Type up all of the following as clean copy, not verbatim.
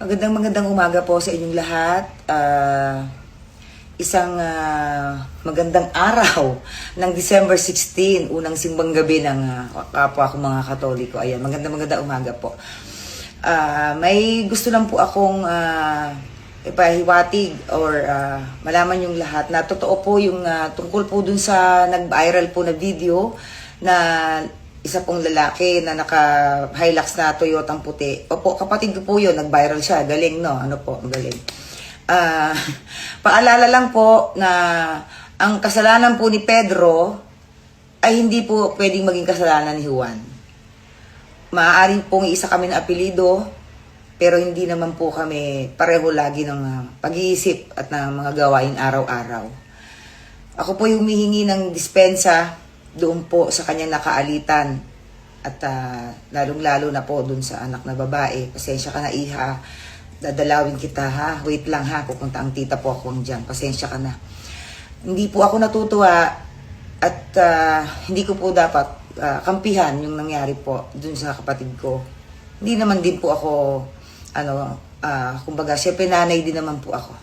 Magandang umaga po sa inyong lahat. Isang magandang araw ng December 16, unang simbang gabi ng kapwa ko mga Katoliko. Ayan, magandang umaga po. May gusto lang po akong ipahiwatig or malaman yung lahat na totoo po yung tungkol po dun sa nag-viral po na video na isa pong lalaki na naka-Hilux na Toyotang puti. Opo, kapatid ko po yun, nag-viral siya. Galing, no? Ano po, galing. Paalala lang po na ang kasalanan po ni Pedro ay hindi po pwedeng maging kasalanan ni Juan. Maaaring pong isa kami na apelido, pero hindi naman po kami pareho lagi ng pag-iisip at ng mga gawain araw-araw. Ako po yung humihingi ng dispensa doon po sa kanyang nakaalitan at lalong-lalo na po doon sa anak na babae. Pasensya ka na, iha, dadalawin kita, ha, wait lang, ha, pupunta ang tita po ako dyan, pasensya ka na. Hindi po ako natutuwa at hindi ko po dapat kampihan yung nangyari po doon sa kapatid ko. Hindi naman din po ako kumbaga syempre nanay din naman po ako,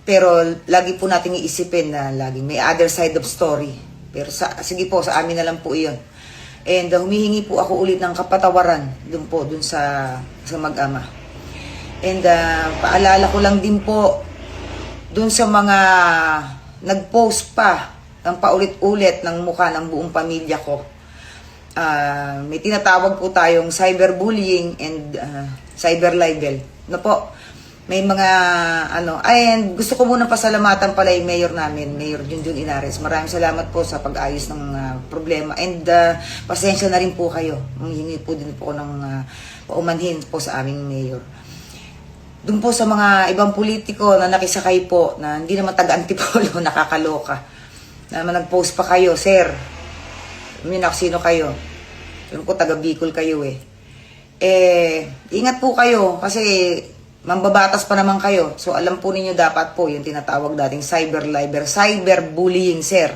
pero lagi po nating iisipin na laging may other side of story. Pero sige po, sa amin na lang po iyon. And humihingi po ako ulit ng kapatawaran dun sa mag-ama. And paalala ko lang din po dun sa mga nag-post pa ng paulit-ulit ng mukha ng buong pamilya ko. May tinatawag po tayong cyberbullying and cyber libel. No po, may mga and gusto ko muna pasalamatan pala yung mayor namin, Mayor Junjun Inares. Maraming salamat po sa pag-ayos ng problema. And pasensya na rin po kayo. Humingi po din po ng paumanhin po sa aming mayor. Doon po sa mga ibang politiko na nakisakay po, na hindi naman taga-antipolo, nakakaloka. Na nag-post pa kayo, sir. Sino kayo? Alam ko, taga-Bicol kayo eh. Ingat po kayo kasi mambabatas pa naman kayo. So alam po ninyo dapat po yung tinatawag dating cyberbullying, sir.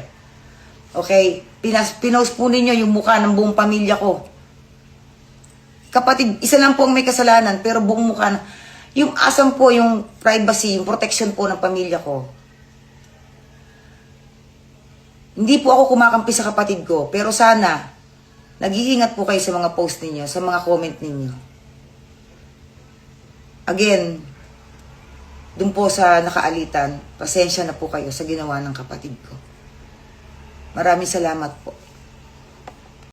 Okay? Pinost po ninyo yung mukha ng buong pamilya ko. Kapatid, isa lang po ang may kasalanan, pero buong mukha na. Yung asam po, yung privacy, yung protection po ng pamilya ko. Hindi po ako kumakampi sa kapatid ko, pero sana, nag-iingat po kayo sa mga post ninyo, sa mga comment ninyo. Again, dun po sa nakaalitan, pasensya na po kayo sa ginawa ng kapatid ko. Maraming salamat po.